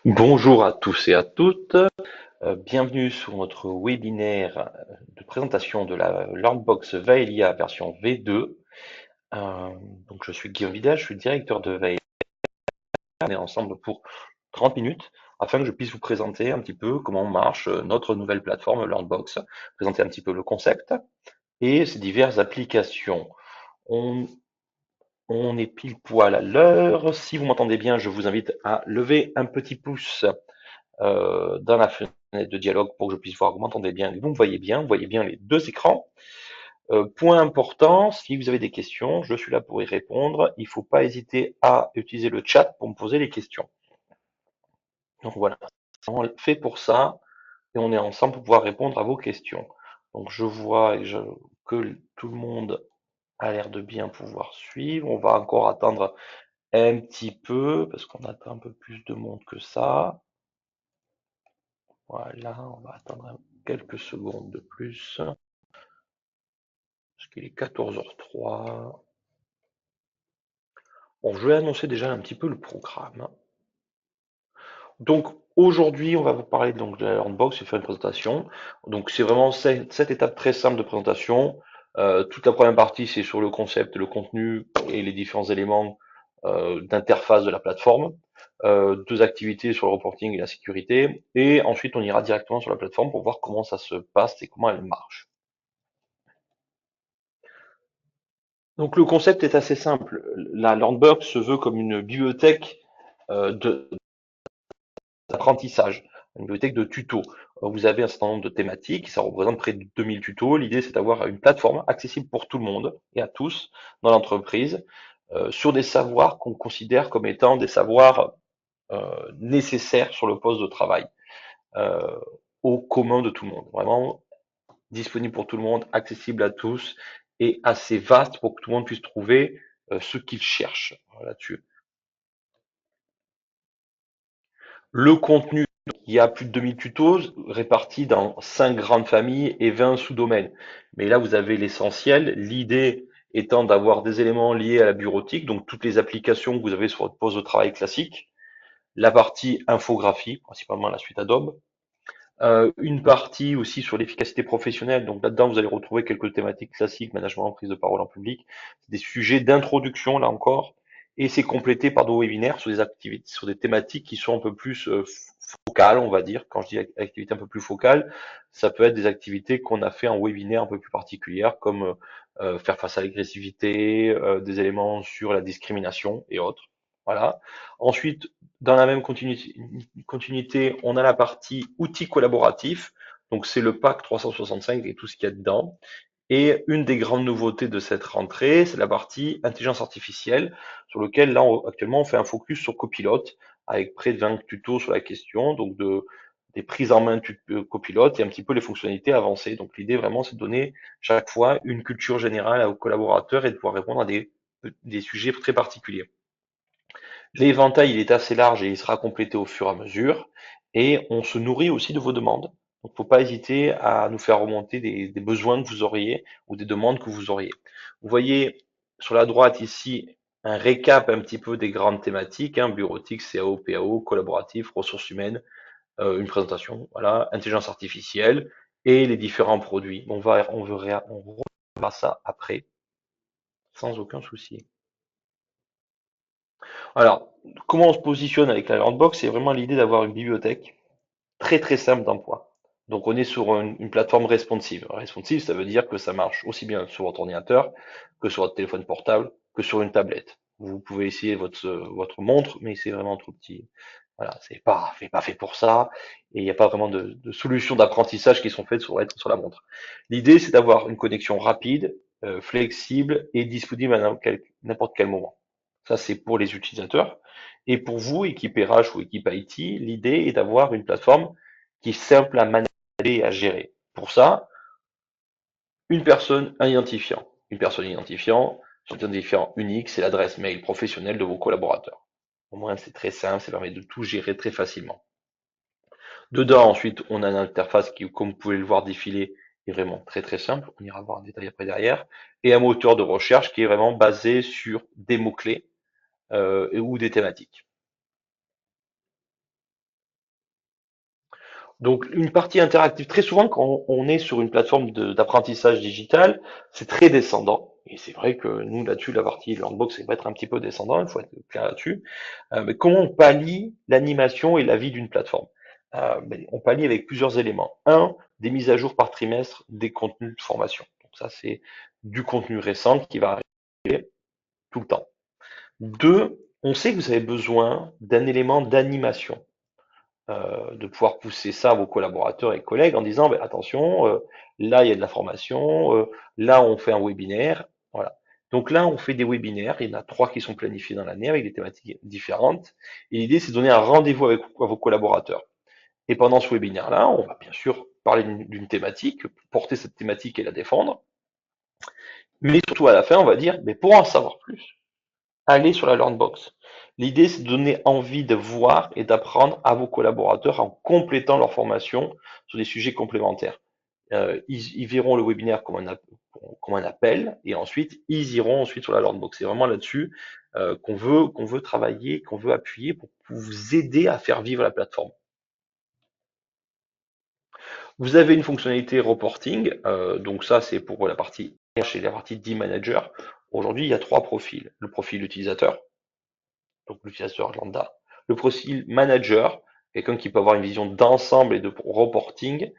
Bonjour à tous et à toutes. Bienvenue sur notre webinaire de présentation de la Learnbox Vaelia version V2. Euh, donc je suis Guillaume Vidal, je suis directeur de Vaelia. On est ensemble pour 30 minutes afin que je puisse vous présenter un petit peu comment marche notre nouvelle plateforme Learnbox, présenter un petit peu le concept et ses diverses applications. On, on est pile poil à l'heure. Si vous m'entendez bien, je vous invite à lever un petit pouce dans la fenêtre de dialogue pour que je puisse voir que vous m'entendez bien et que vous voyez bien les deux écrans. Point important, si vous avez des questions, je suis là pour y répondre. Il ne faut pas hésiter à utiliser le chat pour me poser les questions. Donc voilà, on fait pour ça et on est ensemble pour pouvoir répondre à vos questions. Donc je vois que tout le monde a l'air de bien pouvoir suivre. On va encore attendre un petit peu parce qu'on attend un peu plus de monde que ça. Voilà, on va attendre quelques secondes de plus. Parce qu'il est 14h03. Bon, je vais annoncer déjà un petit peu le programme. Donc aujourd'hui, on va vous parler donc de la Learnbox et faire une présentation. Donc c'est vraiment cette étape très simple de présentation. Toute la première partie, c'est sur le concept, le contenu et les différents éléments d'interface de la plateforme. Deux activités sur le reporting et la sécurité. Et ensuite, on ira directement sur la plateforme pour voir comment ça se passe et comment elle marche. Donc le concept est assez simple. La Learnbox se veut comme une bibliothèque d'apprentissage, une bibliothèque de tutos. Vous avez un certain nombre de thématiques, ça représente près de 2000 tutos. L'idée, c'est d'avoir une plateforme accessible pour tout le monde et à tous dans l'entreprise sur des savoirs qu'on considère comme étant des savoirs nécessaires sur le poste de travail, euh, au commun de tout le monde. Vraiment disponible pour tout le monde, accessible à tous et assez vaste pour que tout le monde puisse trouver ce qu'il cherche là-dessus. Le contenu, il y a plus de 2000 tutos répartis dans 5 grandes familles et 20 sous-domaines. Mais là, vous avez l'essentiel. L'idée étant d'avoir des éléments liés à la bureautique, donc toutes les applications que vous avez sur votre poste de travail classique, la partie infographie, principalement la suite Adobe, une partie aussi sur l'efficacité professionnelle. Donc là-dedans, vous allez retrouver quelques thématiques classiques, management, prise de parole en public, des sujets d'introduction là encore, et c'est complété par des webinaires sur des activités, sur des thématiques qui sont un peu plus focales, on va dire. Quand je dis activités un peu plus focales, ça peut être des activités qu'on a fait en webinaire un peu plus particulières, comme faire face à l'agressivité, des éléments sur la discrimination et autres. Voilà. Ensuite, dans la même continuité, on a la partie outils collaboratifs. Donc, c'est le pack 365 et tout ce qu'il y a dedans. Et une des grandes nouveautés de cette rentrée, c'est la partie intelligence artificielle, sur lequel là, actuellement, on fait un focus sur Copilote, avec près de 20 tutos sur la question, donc des prises en main Copilote et un petit peu les fonctionnalités avancées. Donc, l'idée vraiment, c'est de donner chaque fois une culture générale aux collaborateurs et de pouvoir répondre à des sujets très particuliers. L'éventail, il est assez large et il sera complété au fur et à mesure. Et on se nourrit aussi de vos demandes. Donc, faut pas hésiter à nous faire remonter des besoins que vous auriez ou des demandes que vous auriez. Vous voyez sur la droite ici un récap un petit peu des grandes thématiques, hein, bureautique, CAO, PAO, collaboratif, ressources humaines, une présentation, voilà, intelligence artificielle et les différents produits. On reverra ça après, sans aucun souci. Alors, comment on se positionne avec la Landbox? C'est vraiment l'idée d'avoir une bibliothèque très très simple d'emploi. Donc on est sur une plateforme responsive. Responsive, ça veut dire que ça marche aussi bien sur votre ordinateur que sur votre téléphone portable, que sur une tablette. Vous pouvez essayer votre montre, mais c'est vraiment trop petit. Voilà, c'est pas fait pour ça, et il n'y a pas vraiment de solutions d'apprentissage qui sont faites être sur la montre. L'idée, c'est d'avoir une connexion rapide, flexible et disponible à n'importe quel moment. Ça, c'est pour les utilisateurs. Et pour vous, équipe RH ou équipe IT, l'idée est d'avoir une plateforme qui est simple à manager et à gérer. Pour ça, une personne, un identifiant. Une personne identifiant, son identifiant unique, c'est l'adresse mail professionnelle de vos collaborateurs. Au moins, c'est très simple, ça permet de tout gérer très facilement. Dedans, ensuite, on a une interface qui, comme vous pouvez le voir défiler, est vraiment très très simple. On ira voir en détail après derrière. Et un moteur de recherche qui est vraiment basé sur des mots-clés ou des thématiques. Donc, une partie interactive, très souvent, quand on est sur une plateforme d'apprentissage digital, c'est très descendant. Et c'est vrai que nous, là-dessus, la partie Learnbox, c'est va être un petit peu descendant, il faut être clair là-dessus. Mais comment on pallie l'animation et la vie d'une plateforme? Ben, on pallie avec plusieurs éléments. Un, des mises à jour par trimestre des contenus de formation. Donc ça, c'est du contenu récent qui va arriver tout le temps. Deux, on sait que vous avez besoin d'un élément d'animation, de pouvoir pousser ça à vos collaborateurs et collègues en disant, ben, attention, là il y a de la formation, là on fait un webinaire, voilà. Donc là on fait des webinaires, il y en a 3 qui sont planifiés dans l'année avec des thématiques différentes. Et l'idée c'est de donner un rendez-vous avec à vos collaborateurs. Et pendant ce webinaire-là, on va bien sûr parler d'une thématique, porter cette thématique et la défendre, mais surtout à la fin on va dire, mais pour en savoir plus, allez sur la Learnbox. L'idée, c'est de donner envie de voir et d'apprendre à vos collaborateurs en complétant leur formation sur des sujets complémentaires. Ils verront le webinaire comme un appel et ensuite, ils iront ensuite sur la Learnbox. C'est vraiment là-dessus qu'on veut travailler, qu'on veut appuyer pour vous aider à faire vivre la plateforme. Vous avez une fonctionnalité reporting, donc ça c'est pour la partie RH et la partie team manager. Aujourd'hui, il y a 3 profils. Le profil utilisateur, donc l'utilisateur lambda. Le profil manager, quelqu'un qui peut avoir une vision d'ensemble et de reporting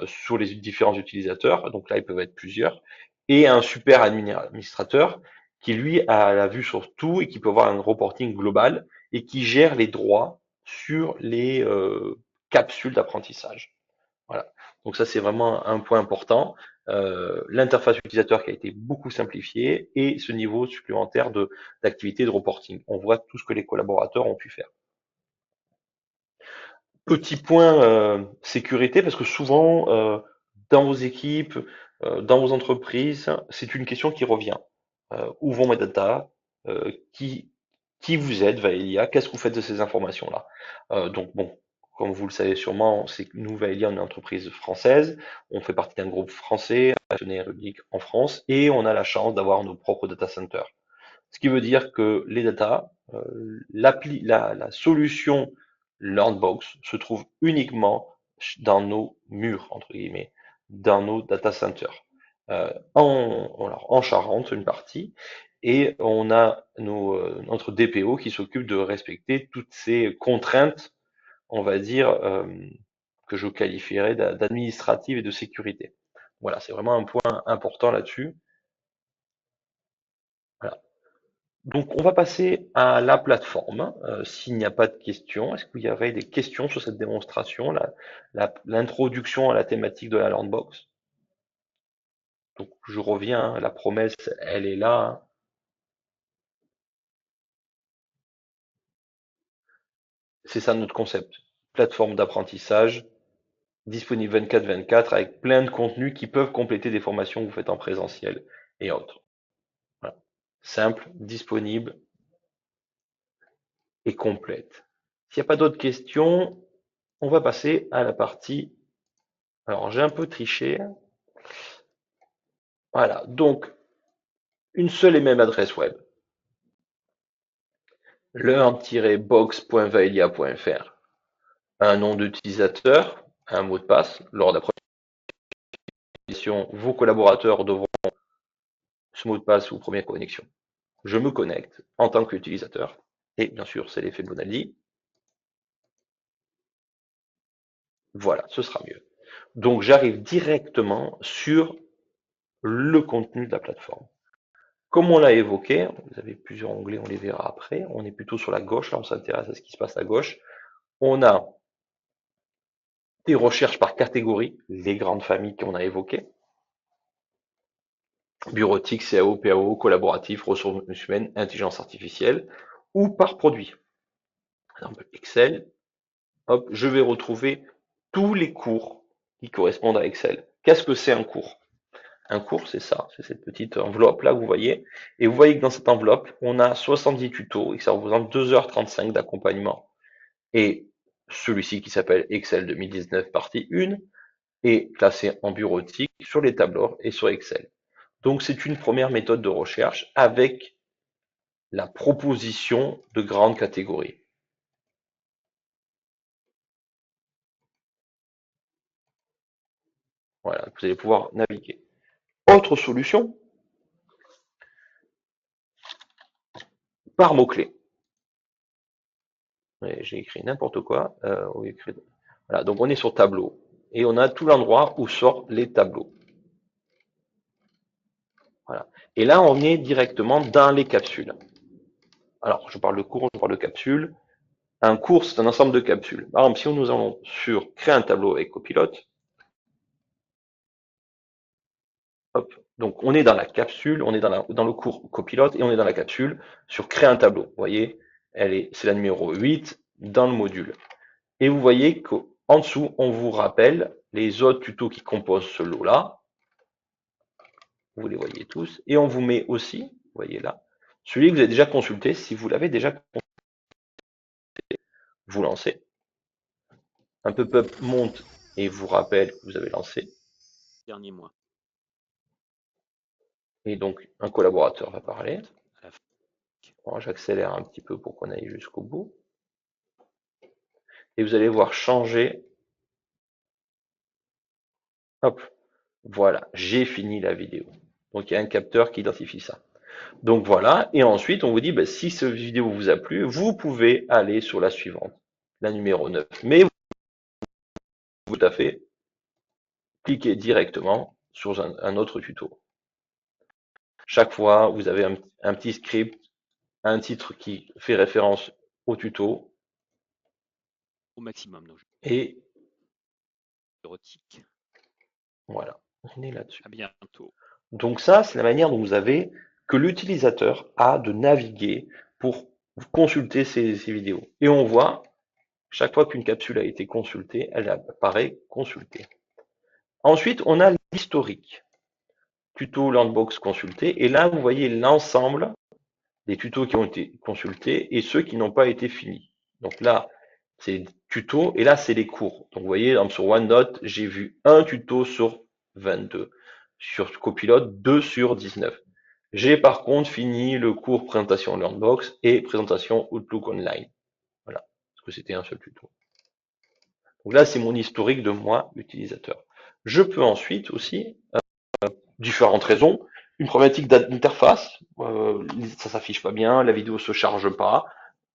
sur les différents utilisateurs, donc là ils peuvent être plusieurs, et un super administrateur qui lui a la vue sur tout et qui peut avoir un reporting global et qui gère les droits sur les capsules d'apprentissage. Voilà. Donc ça, c'est vraiment un point important. L'interface utilisateur qui a été beaucoup simplifiée et ce niveau supplémentaire d'activité de reporting. On voit tout ce que les collaborateurs ont pu faire. Petit point sécurité, parce que souvent, dans vos équipes, dans vos entreprises, c'est une question qui revient. Où vont mes data? Euh, qui, qui vous êtes, Vaelia? Qu'est-ce que vous faites de ces informations-là? Donc bon, comme vous le savez sûrement, c'est que nous, Vaelia, on est une entreprise française. On fait partie d'un groupe français, actionnaire public en France, et on a la chance d'avoir nos propres data centers. Ce qui veut dire que les data, la solution LearnBox se trouve uniquement dans nos murs, entre guillemets, dans nos data centers. En Charente, une partie, et on a notre DPO qui s'occupe de respecter toutes ces contraintes, on va dire, que je qualifierais d'administratives et de sécurité. Voilà, c'est vraiment un point important là-dessus. Voilà. Donc, on va passer à la plateforme. S'il n'y a pas de questions, est-ce qu'il y avait des questions sur cette démonstration, l'introduction à la thématique de la Landbox? Donc, je reviens, hein, la promesse, elle est là, hein. C'est ça notre concept. Plateforme d'apprentissage, disponible 24/24 avec plein de contenus qui peuvent compléter des formations que vous faites en présentiel et autres. Voilà. Simple, disponible et complète. S'il n'y a pas d'autres questions, on va passer à la partie. Alors, j'ai un peu triché. Voilà, donc une seule et même adresse web, learn-box.vaelia.fr, un nom d'utilisateur, un mot de passe. Lors de la première connexion, vos collaborateurs devront ce mot de passe ou première connexion. Je me connecte en tant qu'utilisateur, et bien sûr, c'est l'effet Bonaldi. Voilà, ce sera mieux. Donc, j'arrive directement sur le contenu de la plateforme. Comme on l'a évoqué, vous avez plusieurs onglets, on les verra après. On est plutôt sur la gauche, là on s'intéresse à ce qui se passe à gauche. On a des recherches par catégorie, les grandes familles qu'on a évoquées, bureautique, CAO, PAO, collaboratif, ressources humaines, intelligence artificielle, ou par produit. Par exemple, Excel, hop, je vais retrouver tous les cours qui correspondent à Excel. Qu'est-ce que c'est un cours? Un cours, c'est ça, c'est cette petite enveloppe là que vous voyez. Et vous voyez que dans cette enveloppe, on a 70 tutos et que ça représente 2h35 d'accompagnement. Et celui-ci qui s'appelle Excel 2019 partie 1 est classé en bureautique sur les tableaux et sur Excel. Donc c'est une première méthode de recherche avec la proposition de grandes catégories. Voilà, vous allez pouvoir naviguer. Autre solution, par mots-clés. J'ai écrit n'importe quoi. Voilà, donc on est sur tableau et on a tout l'endroit où sortent les tableaux. Voilà. Et là, on est directement dans les capsules. Alors, je parle de cours, je parle de capsules. Un cours, c'est un ensemble de capsules. Par exemple, si nous allons sur créer un tableau avec copilote, hop, donc on est dans la capsule, on est dans le cours copilote et on est dans la capsule sur créer un tableau. Vous voyez, c'est la numéro 8 dans le module. Et vous voyez qu'en dessous, on vous rappelle les autres tutos qui composent ce lot-là. Vous les voyez tous. Et on vous met aussi, vous voyez là, celui que vous avez déjà consulté. Si vous l'avez déjà consulté, vous lancez. Un pop-up monte et vous rappelle que vous avez lancé. Dernier mois. Et donc, un collaborateur va parler. À la fin. Bon, j'accélère un petit peu pour qu'on aille jusqu'au bout. Et vous allez voir changer. Hop, voilà, j'ai fini la vidéo. Donc, il y a un capteur qui identifie ça. Donc voilà, et ensuite on vous dit, bah, si cette vidéo vous a plu, vous pouvez aller sur la suivante, la numéro 9. Mais vous tout à fait cliquer directement sur un autre tuto. Chaque fois, vous avez un petit script, un titre qui fait référence au tuto, Au maximum. Donc, et érotique. voilà, on est là-dessus. À bientôt. Donc ça, c'est la manière dont vous avez, que l'utilisateur a de naviguer pour consulter ces vidéos. Et on voit, chaque fois qu'une capsule a été consultée, elle apparaît consultée. Ensuite, on a l'historique. Tuto Landbox consulté. Et là, vous voyez l'ensemble des tutos qui ont été consultés et ceux qui n'ont pas été finis. Donc là, c'est tutos et là, c'est les cours. Donc vous voyez, sur OneNote, j'ai vu un tuto sur 22. Sur Copilot, 2 sur 19. J'ai par contre fini le cours présentation Learnbox et présentation Outlook Online. Voilà, parce que c'était un seul tuto. Donc là, c'est mon historique de moi, utilisateur. Je peux ensuite aussi, différentes raisons, une problématique d'interface, ça s'affiche pas bien, la vidéo se charge pas.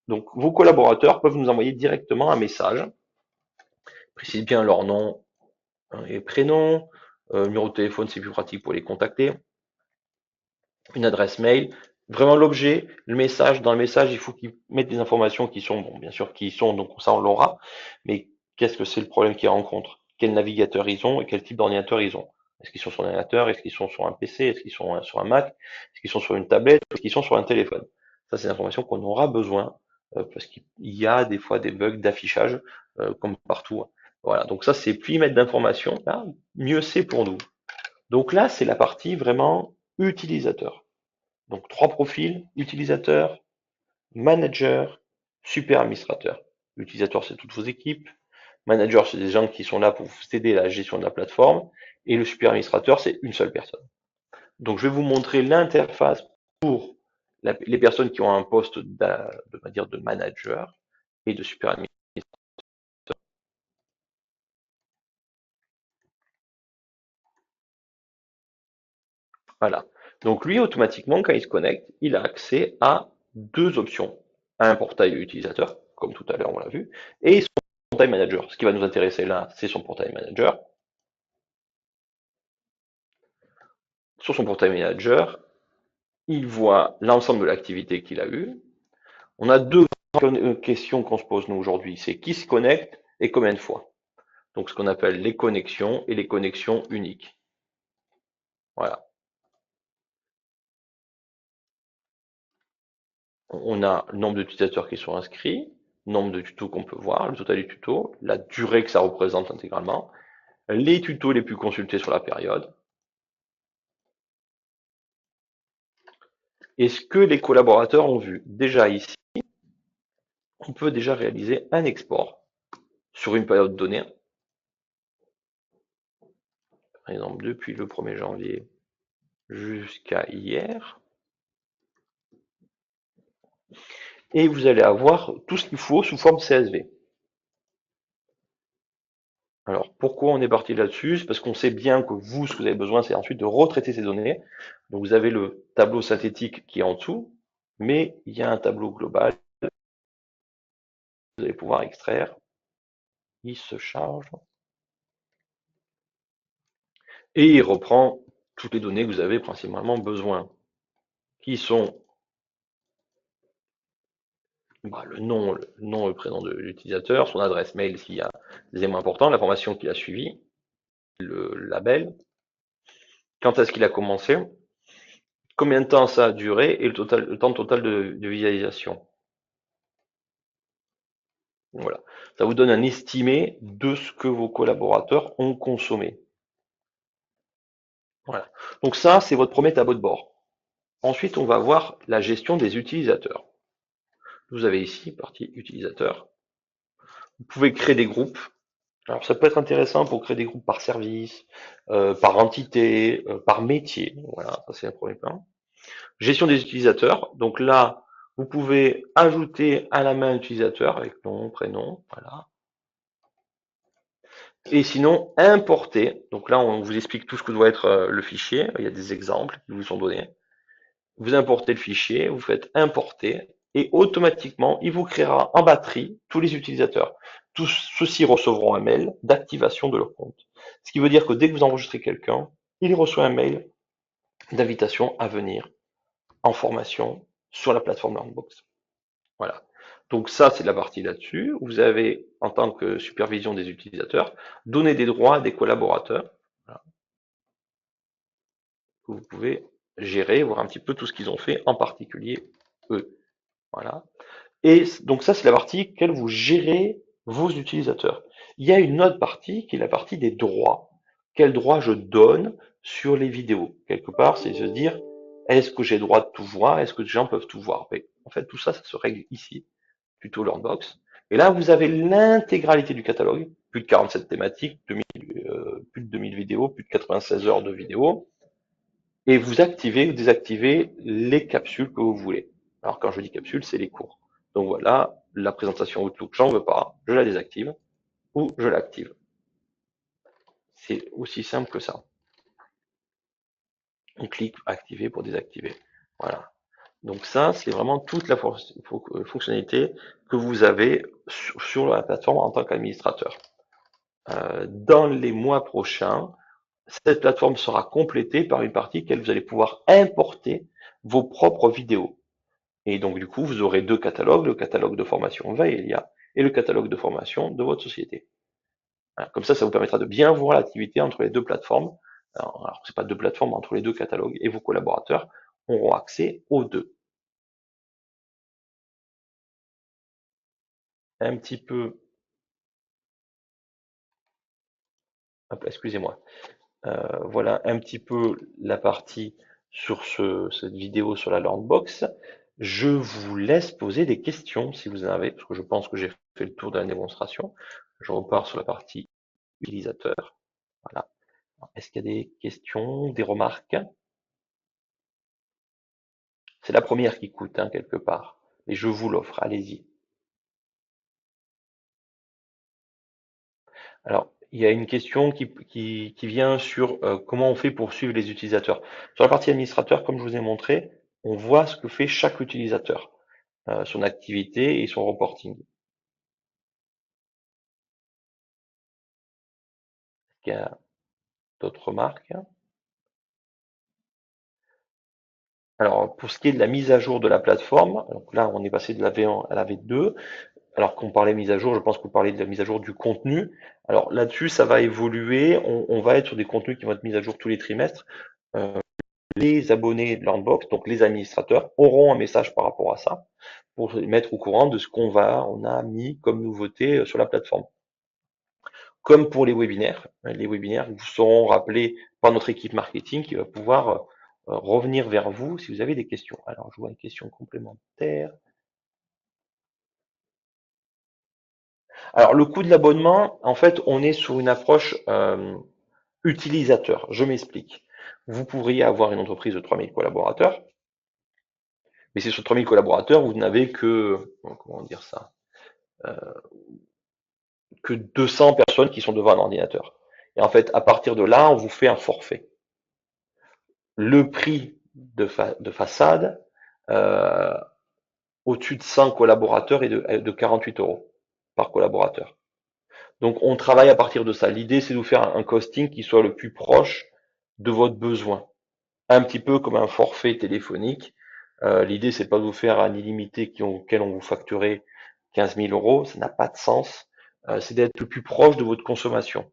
Donc vos collaborateurs peuvent nous envoyer directement un message, précise bien leur nom et prénom, numéro de téléphone, c'est plus pratique pour les contacter, une adresse mail, vraiment l'objet, le message, dans le message, il faut qu'ils mettent des informations qui sont, bon, bien sûr, qui y sont, donc ça on l'aura, mais qu'est-ce que c'est le problème qu'ils rencontrent? Quel navigateur ils ont et quel type d'ordinateur ils ont? Est-ce qu'ils sont sur un ordinateur? Est-ce qu'ils sont sur un PC? Est-ce qu'ils sont sur un Mac? Est-ce qu'ils sont sur une tablette? Est-ce qu'ils sont sur un téléphone? Ça, c'est l'information qu'on aura besoin, parce qu'il y a des fois des bugs d'affichage, comme partout. Voilà, donc ça, c'est plus ils mettent d'informations, là, mieux c'est pour nous. Donc là, c'est la partie vraiment utilisateur. Donc trois profils, utilisateur, manager, super administrateur. L'utilisateur, c'est toutes vos équipes. Manager, c'est des gens qui sont là pour vous aider à la gestion de la plateforme. Et le super administrateur, c'est une seule personne. Donc je vais vous montrer l'interface pour les personnes qui ont un poste de manager et de super administrateur. Voilà. Donc lui, automatiquement, quand il se connecte, il a accès à deux options. Un portail utilisateur, comme tout à l'heure on l'a vu, et son portail manager. Ce qui va nous intéresser là, c'est son portail manager. Sur son portail manager, il voit l'ensemble de l'activité qu'il a eue. On a deux questions qu'on se pose nous aujourd'hui. C'est qui se connecte et combien de fois. Donc ce qu'on appelle les connexions et les connexions uniques. Voilà. On a le nombre d'utilisateurs qui sont inscrits, le nombre de tutos qu'on peut voir, le total du tuto, la durée que ça représente intégralement, les tutos les plus consultés sur la période, et ce que les collaborateurs ont vu. Déjà ici, on peut déjà réaliser un export sur une période donnée. Par exemple, depuis le 1er janvier jusqu'à hier. Et vous allez avoir tout ce qu'il faut sous forme CSV. Alors, pourquoi on est parti là-dessus? C'est parce qu'on sait bien que vous, ce que vous avez besoin, c'est ensuite de retraiter ces données. Donc, vous avez le tableau synthétique qui est en dessous, mais il y a un tableau global que vous allez pouvoir extraire. Il se charge et il reprend toutes les données que vous avez principalement besoin, qui sont le nom et le prénom de l'utilisateur, son adresse mail s'il y a des éléments importants, l'information qu'il a suivie, le label, quand est-ce qu'il a commencé, combien de temps ça a duré et le temps total de visualisation. Voilà. Ça vous donne un estimé de ce que vos collaborateurs ont consommé. Voilà. Donc ça, c'est votre premier tableau de bord. Ensuite, on va voir la gestion des utilisateurs. Vous avez ici, partie utilisateurs. Vous pouvez créer des groupes. Alors ça peut être intéressant pour créer des groupes par service, par entité, par métier. Voilà, ça c'est un premier point. Gestion des utilisateurs. Donc là, vous pouvez ajouter à la main utilisateur avec nom, prénom, voilà. Et sinon, importer. Donc là, on vous explique tout ce que doit être le fichier. Il y a des exemples qui vous sont donnés. Vous importez le fichier, vous faites importer, et automatiquement, il vous créera en batterie tous les utilisateurs. Tous ceux-ci recevront un mail d'activation de leur compte. Ce qui veut dire que dès que vous enregistrez quelqu'un, il reçoit un mail d'invitation à venir en formation sur la plateforme Learnbox. Voilà. Donc ça, c'est la partie là-dessus. Vous avez, en tant que supervision des utilisateurs, donné des droits à des collaborateurs, voilà, que vous pouvez gérer, voir un petit peu tout ce qu'ils ont fait, en particulier eux. Voilà. Et donc ça, c'est la partie que vous gérez vos utilisateurs. Il y a une autre partie qui est la partie des droits. Quels droits je donne sur les vidéos? Quelque part, c'est se dire, est-ce que j'ai le droit de tout voir? Est-ce que les gens peuvent tout voir? Mais en fait, tout ça, ça se règle ici, plutôt Learnbox. Et là, vous avez l'intégralité du catalogue, plus de 47 thématiques, plus de 2000 vidéos, plus de 96 heures de vidéos, et vous activez ou désactivez les capsules que vous voulez. Alors quand je dis capsule, c'est les cours. Donc voilà, la présentation Outlook, j'en veux pas, je la désactive ou je l'active. C'est aussi simple que ça. On clique activer pour désactiver. Voilà. Donc ça, c'est vraiment toute la fonctionnalité que vous avez sur la plateforme en tant qu'administrateur. Dans les mois prochains, cette plateforme sera complétée par une partie que vous allez pouvoir importer vos propres vidéos. Et donc, du coup, vous aurez deux catalogues, le catalogue de formation Vaelia et le catalogue de formation de votre société. Voilà, comme ça vous permettra de bien voir l'activité entre les deux plateformes. Alors c'est pas deux plateformes, entre les deux catalogues, et vos collaborateurs auront accès aux deux. Un petit peu, excusez-moi, voilà un petit peu la partie sur cette vidéo sur la Learnbox. Je vous laisse poser des questions si vous en avez, parce que je pense que j'ai fait le tour de la démonstration. Je repars sur la partie utilisateur. Voilà. Est-ce qu'il y a des questions, des remarques? C'est la première qui coûte, hein, quelque part. Et je vous l'offre, allez-y. Alors, il y a une question qui vient sur comment on fait pour suivre les utilisateurs. Sur la partie administrateur, comme je vous ai montré, on voit ce que fait chaque utilisateur, son activité et son reporting. Est-ce qu'il y a d'autres remarques? Alors, pour ce qui est de la mise à jour de la plateforme, donc là, on est passé de la V1 à la V2. Alors qu'on parlait mise à jour, je pense que vous parlez de la mise à jour du contenu. Alors là-dessus, ça va évoluer. On va être sur des contenus qui vont être mis à jour tous les trimestres. Les abonnés de Learnbox, donc les administrateurs, auront un message par rapport à ça pour se mettre au courant de ce on a mis comme nouveauté sur la plateforme. Comme pour les webinaires vous seront rappelés par notre équipe marketing qui va pouvoir revenir vers vous si vous avez des questions. Alors, je vois une question complémentaire. Alors, le coût de l'abonnement, en fait, on est sur une approche utilisateur. Je m'explique. Vous pourriez avoir une entreprise de 3000 collaborateurs, mais c'est sur 3000 collaborateurs, vous n'avez que, comment dire ça, que 200 personnes qui sont devant un ordinateur. Et en fait, à partir de là, on vous fait un forfait. Le prix de façade, euh, au-dessus de 100 collaborateurs est de 48 euros par collaborateur. Donc on travaille à partir de ça. L'idée, c'est de vous faire un costing qui soit le plus proche de votre besoin. Un petit peu comme un forfait téléphonique. L'idée, c'est pas de vous faire un illimité auquel on vous facturait 15 000 euros. Ça n'a pas de sens. C'est d'être le plus proche de votre consommation.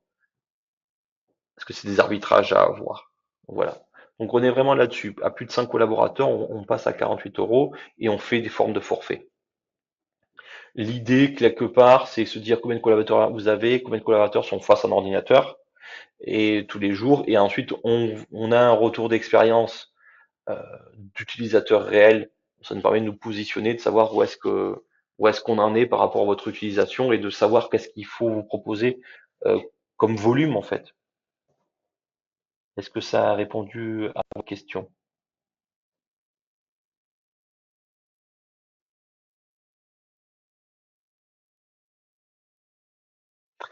Parce que c'est des arbitrages à avoir. Voilà. Donc on est vraiment là-dessus. À plus de 5 collaborateurs, on passe à 48 euros et on fait des formes de forfait. L'idée, quelque part, c'est se dire combien de collaborateurs vous avez, combien de collaborateurs sont face à un ordinateur, et tous les jours, et ensuite on a un retour d'expérience euh, d'utilisateur réel. Ça nous permet de nous positionner, de savoir où est-ce qu'on en est par rapport à votre utilisation et de savoir qu'est-ce qu'il faut vous proposer comme volume en fait. Est-ce que ça a répondu à vos questions?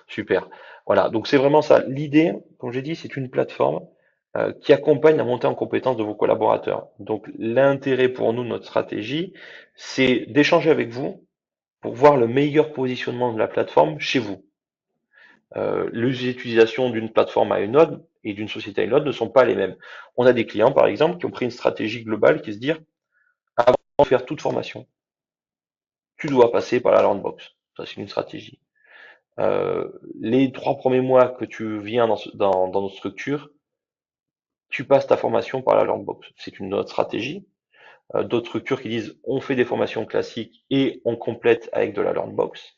Super. Voilà, donc c'est vraiment ça. L'idée, comme j'ai dit, c'est une plateforme qui accompagne la montée en compétence de vos collaborateurs. Donc l'intérêt pour nous, notre stratégie, c'est d'échanger avec vous pour voir le meilleur positionnement de la plateforme chez vous. Les utilisations d'une plateforme à une autre et d'une société à une autre ne sont pas les mêmes. On a des clients, par exemple, qui ont pris une stratégie globale qui est de se dire, avant de faire toute formation, tu dois passer par la Learnbox. Ça, c'est une stratégie. Euh, les 3 premiers mois que tu viens dans notre structure, tu passes ta formation par la Learnbox. C'est une autre stratégie. D'autres structures qui disent on fait des formations classiques et on complète avec de la Learnbox.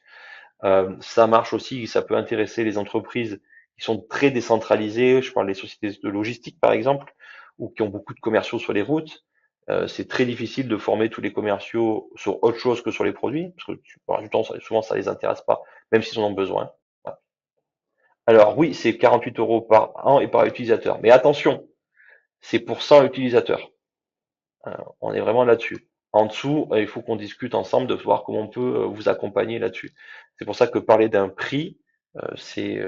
Ça marche aussi, ça peut intéresser les entreprises qui sont très décentralisées. Je parle des sociétés de logistique par exemple, ou qui ont beaucoup de commerciaux sur les routes. C'est très difficile de former tous les commerciaux sur autre chose que sur les produits, parce que du temps, souvent ça les intéresse pas, même s'ils en ont besoin. Voilà. Alors oui, c'est 48 euros par an et par utilisateur. Mais attention, c'est pour 100 utilisateurs. On est vraiment là-dessus. En dessous, il faut qu'on discute ensemble de voir comment on peut vous accompagner là-dessus. C'est pour ça que parler d'un prix, c'est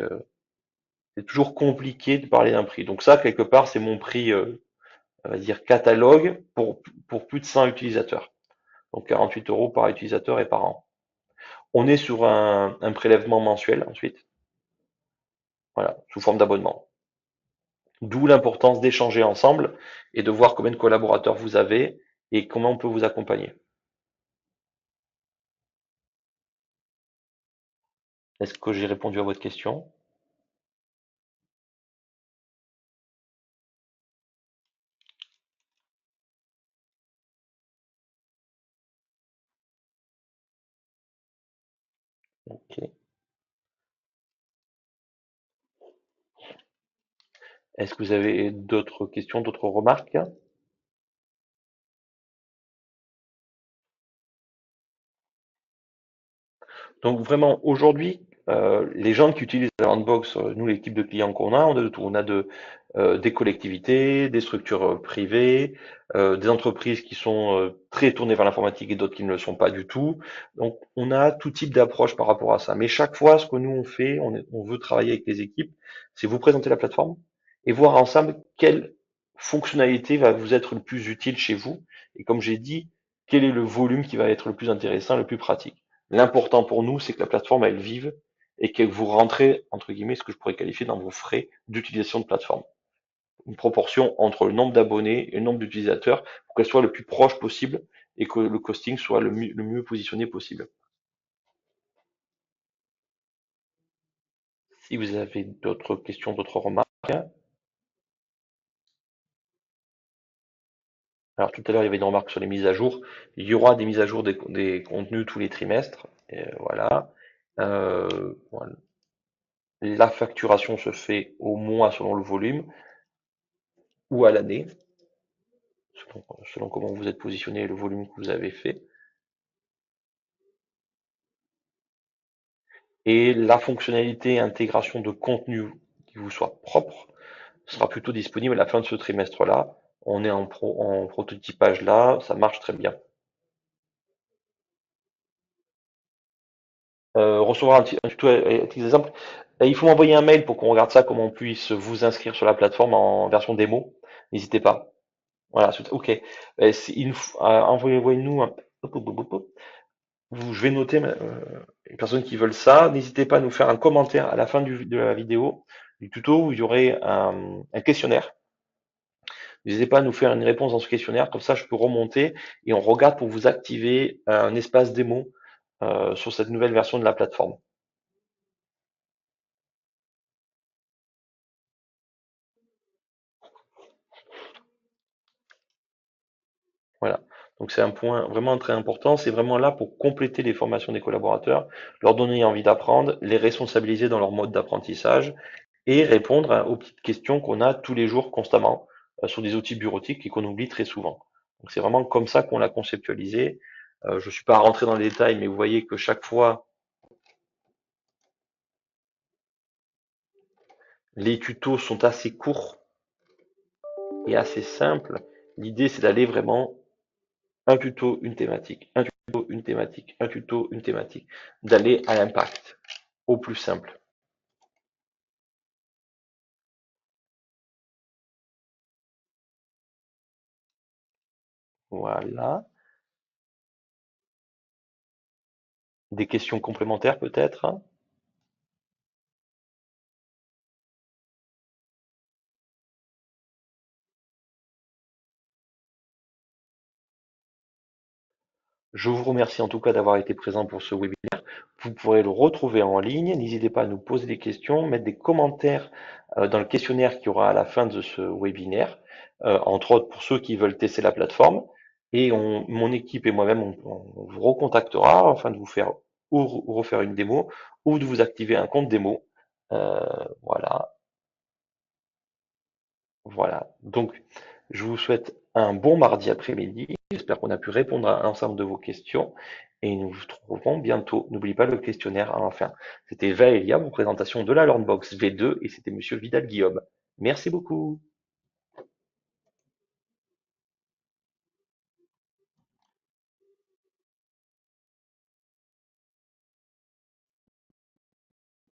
toujours compliqué de parler d'un prix. Donc ça, quelque part, c'est mon prix, on va dire, catalogue pour plus de 100 utilisateurs. Donc 48 euros par utilisateur et par an. On est sur un prélèvement mensuel ensuite, voilà, sous forme d'abonnement. D'où l'importance d'échanger ensemble et de voir combien de collaborateurs vous avez et comment on peut vous accompagner. Est-ce que j'ai répondu à votre question? Ok. Est-ce que vous avez d'autres questions, d'autres remarques? Donc vraiment, aujourd'hui, les gens qui utilisent la Landbox, nous, l'équipe de clients qu'on a, on a de tout. On a des collectivités, des structures privées, des entreprises qui sont très tournées vers l'informatique et d'autres qui ne le sont pas du tout. Donc, on a tout type d'approche par rapport à ça. Mais chaque fois, ce que nous, on fait, on veut travailler avec les équipes, c'est vous présenter la plateforme et voir ensemble quelle fonctionnalité va vous être le plus utile chez vous. Et comme j'ai dit, quel est le volume qui va être le plus intéressant, le plus pratique. L'important pour nous, c'est que la plateforme, elle vive et que vous rentrez, entre guillemets, ce que je pourrais qualifier dans vos frais d'utilisation de plateforme. Une proportion entre le nombre d'abonnés et le nombre d'utilisateurs pour qu'elle soit le plus proche possible et que le costing soit le mieux positionné possible. Si vous avez d'autres questions, d'autres remarques, alors tout à l'heure il y avait une remarque sur les mises à jour. Il y aura des mises à jour des contenus tous les trimestres. Et voilà. Voilà. La facturation se fait au mois selon le volume ou à l'année, selon comment vous êtes positionné et le volume que vous avez fait. Et la fonctionnalité intégration de contenu qui vous soit propre sera plutôt disponible à la fin de ce trimestre-là. On est en prototypage là, ça marche très bien. recevoir un tuto avec des exemples. Il faut m'envoyer un mail pour qu'on regarde ça, comment on puisse vous inscrire sur la plateforme en version démo. N'hésitez pas. Voilà, ok. Envoyez-nous un... hop, hop, hop, hop. Je vais noter les personnes qui veulent ça. N'hésitez pas à nous faire un commentaire à la fin de la vidéo, du tuto, où il y aurait un questionnaire. N'hésitez pas à nous faire une réponse dans ce questionnaire, comme ça je peux remonter et on regarde pour vous activer un espace démo sur cette nouvelle version de la plateforme. Voilà. Donc c'est un point vraiment très important. C'est vraiment là pour compléter les formations des collaborateurs, leur donner envie d'apprendre, les responsabiliser dans leur mode d'apprentissage et répondre aux petites questions qu'on a tous les jours constamment sur des outils bureautiques et qu'on oublie très souvent. Donc c'est vraiment comme ça qu'on l'a conceptualisé. Je ne suis pas rentré dans les détails, mais vous voyez que chaque fois, les tutos sont assez courts et assez simples. L'idée, c'est d'aller vraiment un tuto, une thématique, un tuto, une thématique, un tuto, une thématique, d'aller à l'impact, au plus simple. Voilà. Des questions complémentaires peut-être? Je vous remercie en tout cas d'avoir été présent pour ce webinaire. Vous pourrez le retrouver en ligne. N'hésitez pas à nous poser des questions, mettre des commentaires dans le questionnaire qu'il y aura à la fin de ce webinaire, entre autres pour ceux qui veulent tester la plateforme. Et mon équipe et moi-même, on vous recontactera afin de vous faire ou refaire une démo ou de vous activer un compte démo. Euh, voilà, voilà. Donc, je vous souhaite un bon mardi après-midi. J'espère qu'on a pu répondre à l'ensemble de vos questions et nous vous retrouverons bientôt. N'oubliez pas le questionnaire à la fin. C'était Vaelia, vos présentations de la Learnbox V2 et c'était Monsieur Vidal-Guillaume. Merci beaucoup.